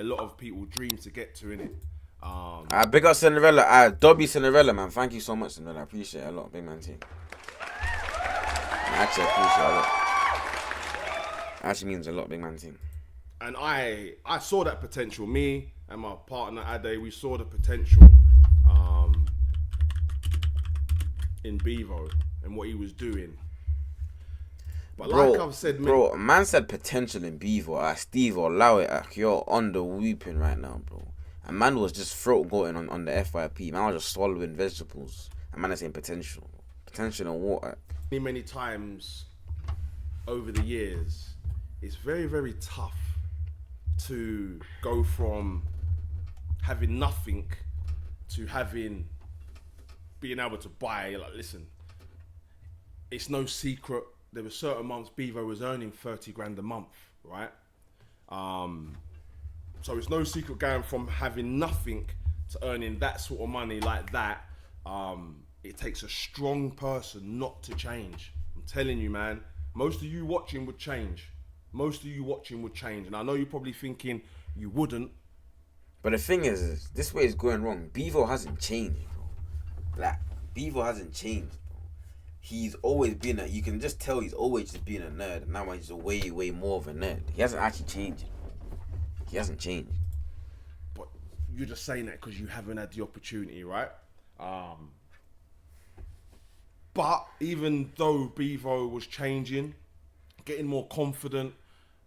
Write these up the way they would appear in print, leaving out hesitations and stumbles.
a lot of people dream to get to, innit? I big up Cinderella. Dobby Cinderella, man. Thank you so much, Cinderella. I appreciate it a lot, big man team. I actually appreciate it a lot. It actually means a lot, big man team. And I saw that potential. Me and my partner Ade, we saw the potential in Beavo and what he was doing. But bro, like I've said, bro, man said potential in Beavo. Steve, allow it. You're on the whooping right now, bro. A man was just throat going on the FYP. Man was just swallowing vegetables. A man is saying potential. Potential in water. many times over the years, it's very, very tough to go from having nothing to being able to buy. Like, listen, it's no secret. There were certain months Bevo was earning 30 grand a month, right? So it's no secret going from having nothing to earning that sort of money like that. It takes a strong person not to change. I'm telling you, man. Most of you watching would change. And I know you're probably thinking you wouldn't. But the thing is this way is going wrong. Bevo hasn't changed, bro. Like, Bevo hasn't changed, bro. He's always been you can just tell he's always just been a nerd. And now he's way, way more of a nerd. He hasn't actually changed. He hasn't changed. But you're just saying that because you haven't had the opportunity, right? But even though Bevo was changing, getting more confident,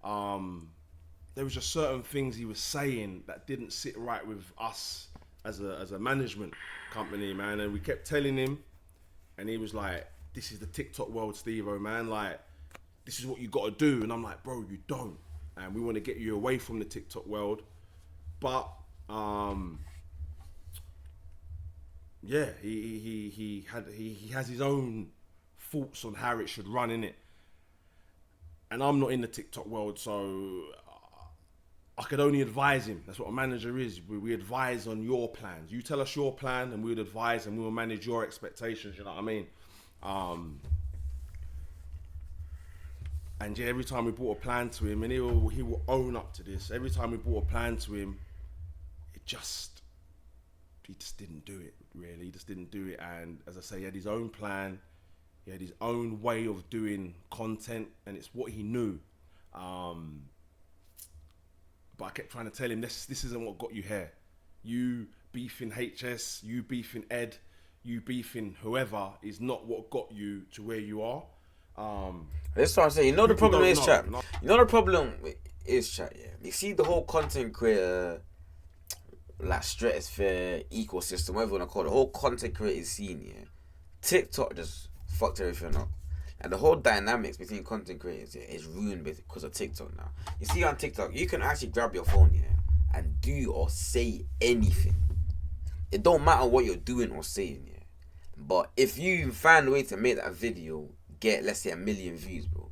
there was just certain things he was saying that didn't sit right with us as a management company, man. And we kept telling him, and he was like, "This is the TikTok world, Stevo, man. Like, this is what you got to do." And I'm like, "Bro, you don't. And we want to get you away from the TikTok world." But yeah, he has his own thoughts on how it should run, in it. And I'm not in the TikTok world, so I could only advise him. That's what a manager is. We advise on your plans. You tell us your plan, and we would advise, and we will manage your expectations. You know what I mean? And yeah, every time we brought a plan to him, and he will own up to this. Every time we brought a plan to him, he just didn't do it. Really, he just didn't do it. And as I say, he had his own plan. He had his own way of doing content, and it's what he knew. But I kept trying to tell him, this isn't what got you here. You beefing HS, you beefing Ed, you beefing whoever is not what got you to where you are. That's what I'm saying. You know the problem is, chat. You know? You know the problem is, chat, yeah. You see the whole content creator, like, stratosphere, ecosystem, whatever you want to call it, the whole content creator scene, yeah. TikTok just fucked everything up. And the whole dynamics between content creators, yeah, is ruined because of TikTok now. You see on TikTok, you can actually grab your phone, yeah, and do or say anything. It don't matter what you're doing or saying, yeah. But if you find a way to make that video get, let's say, 1 million views, bro,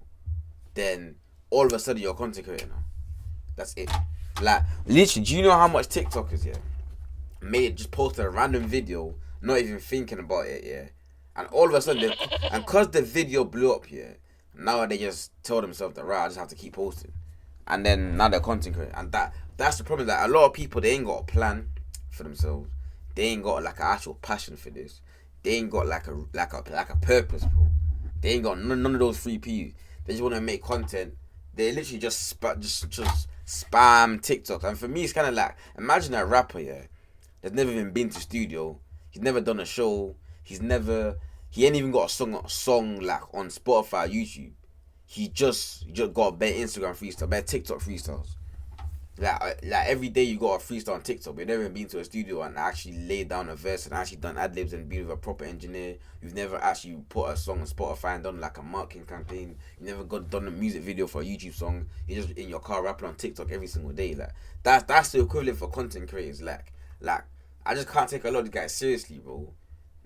then all of a sudden you're a content creator now. That's it. Like, literally, do you know how much TikTokers, yeah, just posted a random video, not even thinking about it, yeah, and all of a sudden, and cause the video blew up, yeah, now they just tell themselves that, right, I just have to keep posting, and then now they're content creator, and that's the problem. Like, a lot of people, they ain't got a plan for themselves. They ain't got like an actual passion for this. They ain't got like a purpose, bro. They ain't got none of those 3Ps. They just want to make content. They literally just spam TikTok. And for me, it's kind of like, imagine a rapper, yeah, that's never even been to studio. He's never done a show. He ain't even got a song like on Spotify, YouTube. He just got a bare Instagram freestyle, bare TikTok freestyles. Like every day you got a freestyle on TikTok, but you've never been to a studio and actually laid down a verse and actually done ad libs and been with a proper engineer. You've never actually put a song on Spotify and done like a marketing campaign. You never done a music video for a YouTube song. You're just in your car rapping on TikTok every single day. Like, that's the equivalent for content creators. Like I just can't take a lot of these guys seriously, bro.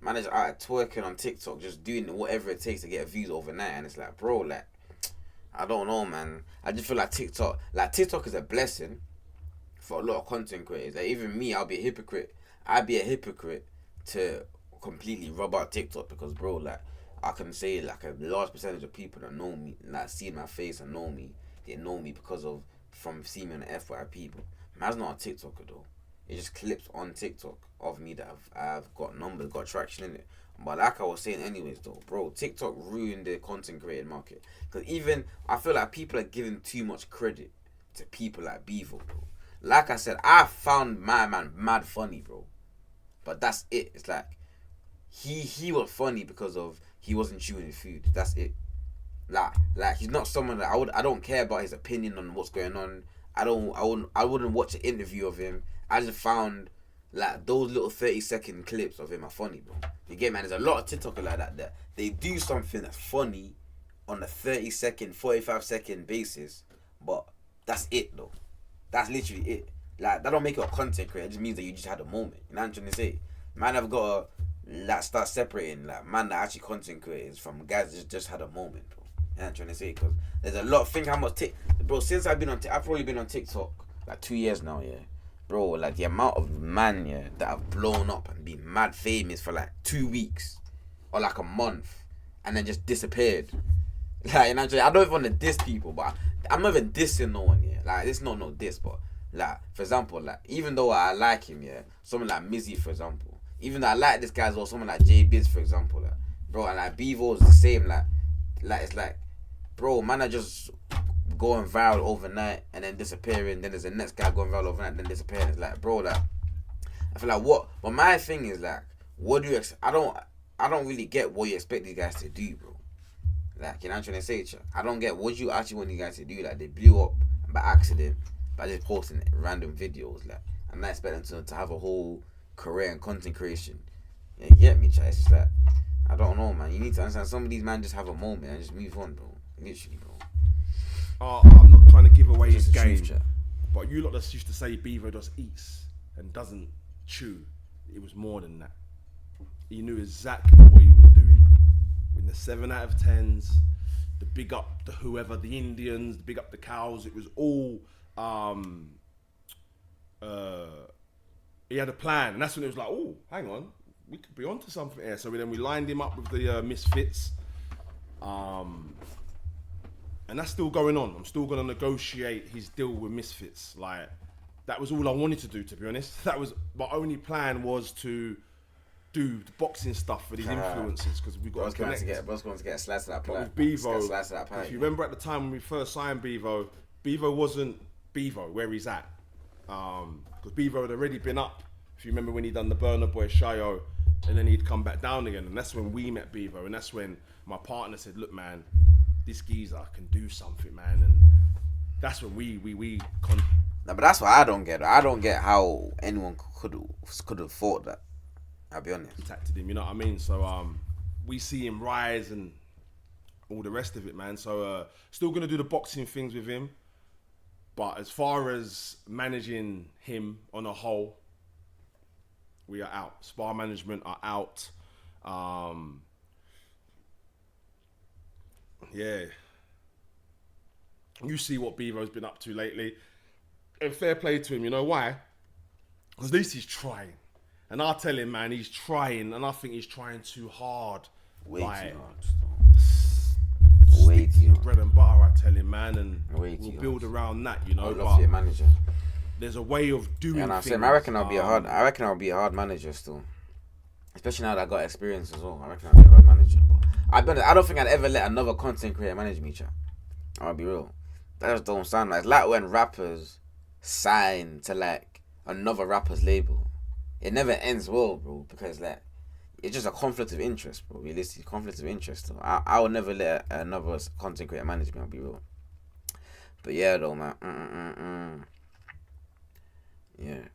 Man is out twerking on TikTok, just doing whatever it takes to get views overnight, and it's like, bro, like, I don't know, man. I just feel like TikTok is a blessing for a lot of content creators. Like, even me, I'll be a hypocrite. I'd be a hypocrite to completely rub out TikTok because, bro, like, I can say like a large percentage of people that know me, like, see my face and know me, they know me from seeing me on the FYP, bro. Man's not a TikToker though. It's just clips on TikTok of me that I've got numbers, got traction in it. But like I was saying anyways though, bro, TikTok ruined the content creating market. Because even, I feel like people are giving too much credit to people like Beavo, bro. Like I said, I found my man mad funny, bro. But that's it. It's like, he was funny because of he wasn't chewing food. That's it. Like he's not someone that I don't care about his opinion on what's going on. I wouldn't watch an interview of him. I just found like those little 30-second clips of him are funny, bro. You get, man, there's a lot of TikTokers like that they do something that's funny on a 30-second, 45-second basis, but that's it though. That's literally it. Like, that don't make you a content creator. It just means that you just had a moment. You know what I'm trying to say? Man, I've got to like start separating like man that actually content creators from guys that just had a moment, bro. You know what I'm trying to say? Because there's a lot. Think how much bro. Since I've probably been on TikTok like 2 years now, yeah. Bro, like the amount of man, yeah, that have blown up and been mad famous for like 2 weeks or like a month and then just disappeared. Like, you know, I don't even want to diss people, but I'm not even dissing no one, yeah. Like, it's not no diss, but like, for example, like, even though I like him, yeah, someone like Mizzy, for example, even though I like this guy as well, someone like J Biz, for example, like, bro, and like Beavo's the same, like it's like, bro, man, are just going viral overnight and then disappearing. Then there's the next guy going viral overnight and then disappearing. It's like, bro, like, I feel like but my thing is like, what do you I don't really get what you expect these guys to do, bro. Like, you know what I'm trying to say, Chuck? I don't get what you actually want these guys to do. Like, they blew up by accident by just posting random videos. Like, I'm not expecting them to have a whole career in content creation. Yeah, you get me, Chuck? It's just like, I don't know, man. You need to understand, some of these men just have a moment and just move on, bro. Literally, bro. I'm not trying to give away his game, truth, but you lot just used to say Beavo just eats and doesn't chew. It was more than that. He knew exactly what he was doing. In the 7 out of 10s, the big up the whoever, the Indians, the big up the cows. It was all. He had a plan, and that's when it was like, oh, hang on, we could be onto something here. So then we lined him up with the Misfits. And that's still going on. I'm still going to negotiate his deal with Misfits. Like, that was all I wanted to do, to be honest. That was my only plan, was to do the boxing stuff for these influencers, because we've got to connect. Bro's going to get a slice of that pie. But with Beavo, if you remember at the time when we first signed Beavo, Beavo wasn't Beavo where he's at. Because Beavo had already been up. If you remember when he done the Burner Boy Shayo, and then he'd come back down again. And that's when we met Beavo. And that's when my partner said, look, man, this geezer can do something, man. And that's when No, but that's what I don't get. I don't get how anyone could have thought that. I'll be honest. Contacted him, you know what I mean? So we see him rise and all the rest of it, man. So still gonna do the boxing things with him, but as far as managing him on a whole, we are out. Spar management are out. Yeah. You see what Beavo's been up to lately. And fair play to him, you know why? Because at least he's trying. And I'll tell him, man, he's trying, and I think he's trying too hard. Way too hard. Way too hard. Bread and butter, I tell him, man, and we'll build around that, you know. I'd love to be a manager. There's a way of doing things. I reckon I'll be a hard manager still. Especially now that I got experience as well. I reckon I'll be a hard manager. But I don't think I'd ever let another content creator manage me, chat. I'll be real. That just don't sound like. It's like when rappers sign to like another rapper's label. It never ends well, bro, because like it's just a conflict of interest, bro. Realistic conflict of interest. So I would never let another content creator manage me. I'll be real. But yeah, though, man. Yeah.